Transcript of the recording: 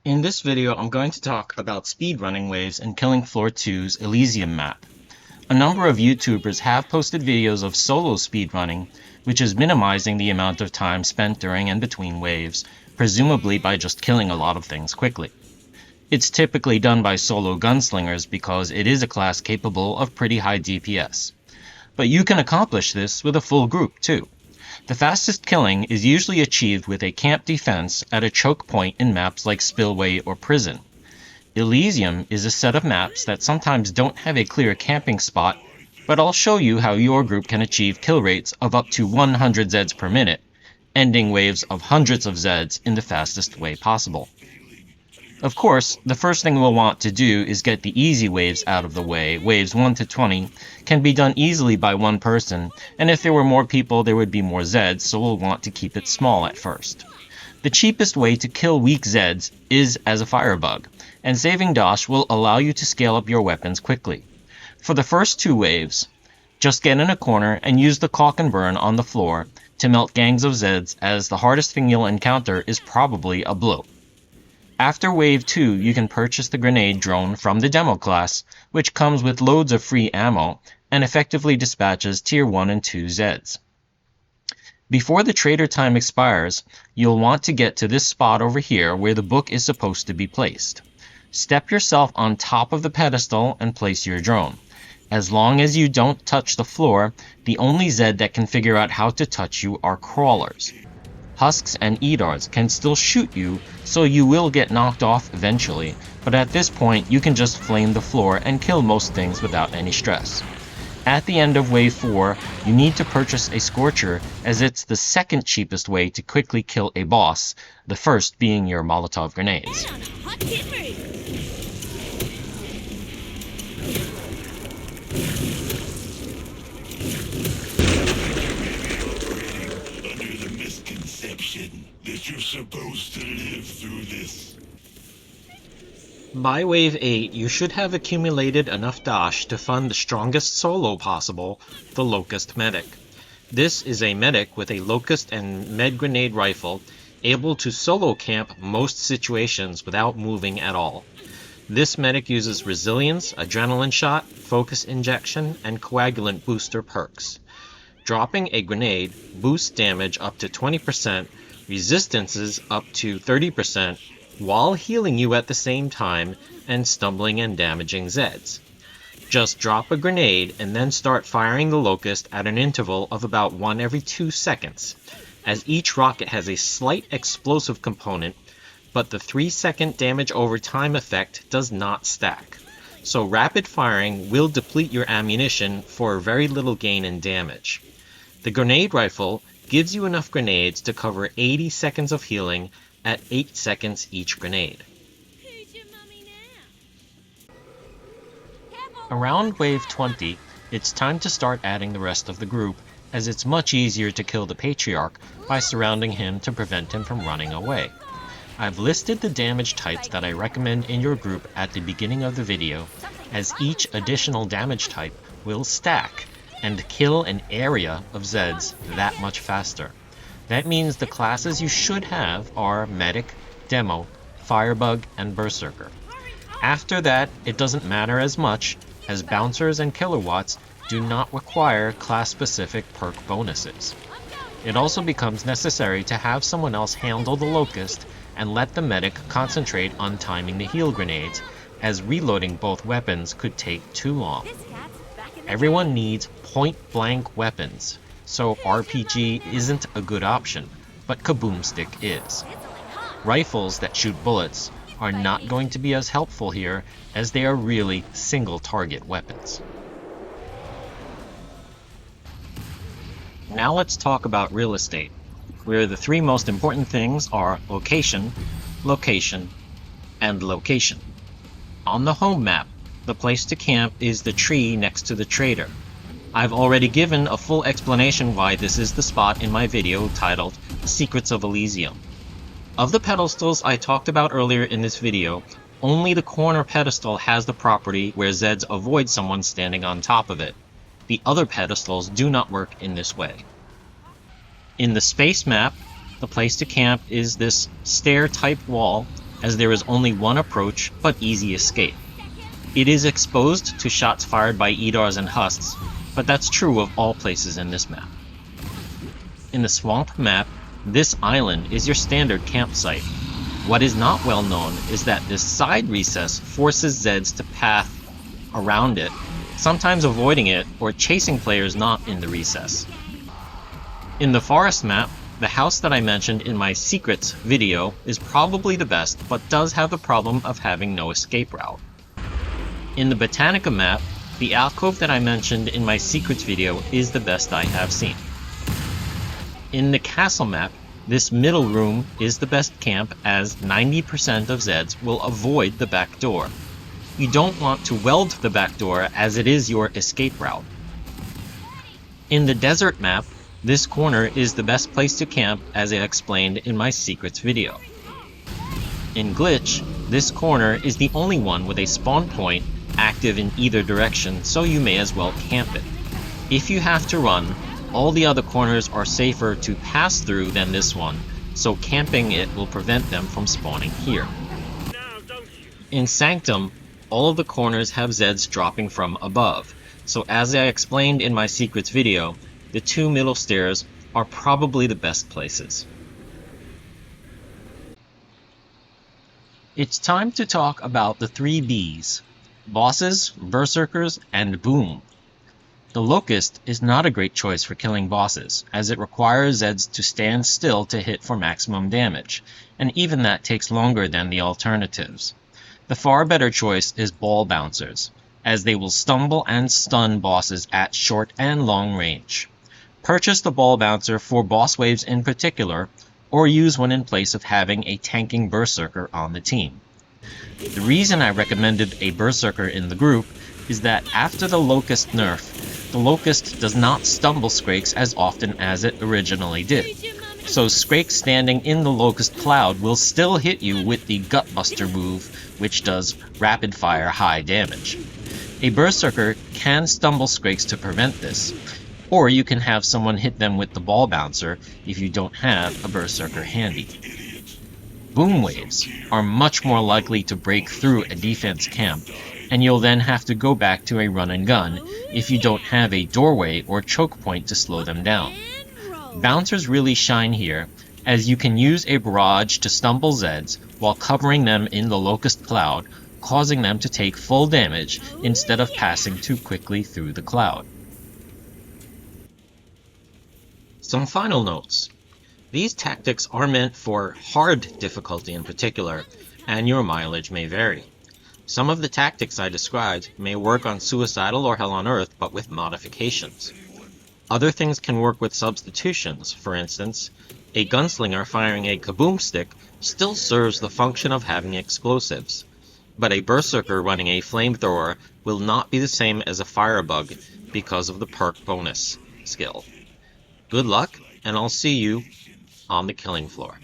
In this video, I'm going to talk about speedrunning waves in Killing Floor 2's Elysium map. A number of YouTubers have posted videos of solo speedrunning, which is minimizing the amount of time spent during and between waves, presumably by just killing a lot of things quickly. It's typically done by solo gunslingers because it is a class capable of pretty high DPS. But you can accomplish this with a full group too. The fastest killing is usually achieved with a camp defense at a choke point in maps like Spillway or Prison. Elysium is a set of maps that sometimes don't have a clear camping spot, but I'll show you how your group can achieve kill rates of up to 100 zeds per minute, ending waves of hundreds of zeds in the fastest way possible. Of course, the first thing we'll want to do is get the easy waves out of the way. Waves 1 to 20 can be done easily by one person, and if there were more people there would be more zeds, so we'll want to keep it small at first. The cheapest way to kill weak zeds is as a firebug, and saving dosh will allow you to scale up your weapons quickly. For the first two waves, just get in a corner and use the caulk and burn on the floor to melt gangs of zeds, as the hardest thing you'll encounter is probably a bloat. After wave 2, you can purchase the grenade drone from the demo class, which comes with loads of free ammo and effectively dispatches tier 1 and 2 zeds. Before the trader time expires, you'll want to get to this spot over here where the book is supposed to be placed. Step yourself on top of the pedestal and place your drone. As long as you don't touch the floor, the only zed that can figure out how to touch you are crawlers. Husks and Edards can still shoot you, so you will get knocked off eventually, but at this point you can just flame the floor and kill most things without any stress. At the end of wave 4, you need to purchase a Scorcher, as it's the second cheapest way to quickly kill a boss, the first being your Molotov grenades. That you're supposed to live through this. By wave 8, you should have accumulated enough dosh to fund the strongest solo possible, the Locust Medic. This is a medic with a Locust and Med Grenade rifle, able to solo camp most situations without moving at all. This medic uses Resilience, Adrenaline Shot, Focus Injection, and Coagulant Booster perks. Dropping a grenade boosts damage up to 20%, resistances up to 30%, while healing you at the same time and stumbling and damaging zeds. Just drop a grenade and then start firing the Locust at an interval of about 1 every 2 seconds, as each rocket has a slight explosive component, but the 3-second damage over time effect does not stack. So rapid firing will deplete your ammunition for very little gain in damage. The grenade rifle gives you enough grenades to cover 80 seconds of healing at 8 seconds each grenade. Who's your mummy now? Around wave 20, it's time to start adding the rest of the group, as it's much easier to kill the Patriarch by surrounding him to prevent him from running away. I've listed the damage types that I recommend in your group at the beginning of the video, as each additional damage type will stack and kill an area of zeds that much faster. That means the classes you should have are Medic, Demo, Firebug, and Berserker. After that, it doesn't matter as much, as Bouncers and Kilowatts do not require class-specific perk bonuses. It also becomes necessary to have someone else handle the Locust and let the Medic concentrate on timing the heal grenades, as reloading both weapons could take too long. Everyone needs point-blank weapons, so RPG isn't a good option, but Kaboomstick is. Rifles that shoot bullets are not going to be as helpful here, as they are really single-target weapons. Now let's talk about real estate, where the 3 most important things are location, location, and location. On the home map, the place to camp is the tree next to the trader. I've already given a full explanation why this is the spot in my video titled Secrets of Elysium. Of the pedestals I talked about earlier in this video, only the corner pedestal has the property where zeds avoid someone standing on top of it. The other pedestals do not work in this way. In the space map, The place to camp is this stair-type wall as there is only one approach but easy escape. It is exposed to shots fired by Edars and Husks, but that's true of all places in this map. In the swamp map, this island is your standard campsite. What is not well known is that this side recess forces Zeds to path around it, sometimes avoiding it or chasing players not in the recess. In the forest map, the house that I mentioned in my secrets video is probably the best, but does have the problem of having no escape route. In the Botanica map, the alcove that I mentioned in my secrets video is the best I have seen. In the castle map, this middle room is the best camp as 90% of Zeds will avoid the back door. You don't want to weld the back door as it is your escape route. In the desert map, this corner is the best place to camp as I explained in my secrets video. In Glitch, this corner is the only one with a spawn point active in either direction, so you may as well camp it. If you have to run, all the other corners are safer to pass through than this one, so camping it will prevent them from spawning here. In Sanctum, all of the corners have Zeds dropping from above, so as I explained in my secrets video, the two middle stairs are probably the best places. It's time to talk about the 3 Bs: bosses, berserkers, and boom. The Locust is not a great choice for killing bosses, as it requires Zeds to stand still to hit for maximum damage, and even that takes longer than the alternatives. The far better choice is ball bouncers, as they will stumble and stun bosses at short and long range. Purchase the ball bouncer for boss waves in particular, or use one in place of having a tanking berserker on the team. The reason I recommended a berserker in the group is that after the Locust nerf, the Locust does not stumble Skrakes as often as it originally did. So Skrakes standing in the Locust cloud will still hit you with the Gutbuster move, which does rapid fire high damage. A berserker can stumble Skrakes to prevent this, or you can have someone hit them with the ball bouncer if you don't have a berserker handy. Boom waves are much more likely to break through a defense camp, and you'll then have to go back to a run and gun if you don't have a doorway or choke point to slow them down. Bouncers really shine here, as you can use a barrage to stumble Zeds while covering them in the Locust cloud, causing them to take full damage instead of passing too quickly through the cloud. Some final notes. These tactics are meant for hard difficulty in particular, and your mileage may vary. Some of the tactics I described may work on Suicidal or Hell on Earth, but with modifications. Other things can work with substitutions. For instance, a gunslinger firing a kaboom stick still serves the function of having explosives, but a berserker running a flamethrower will not be the same as a firebug because of the perk bonus skill. Good luck, and I'll see you on the killing floor.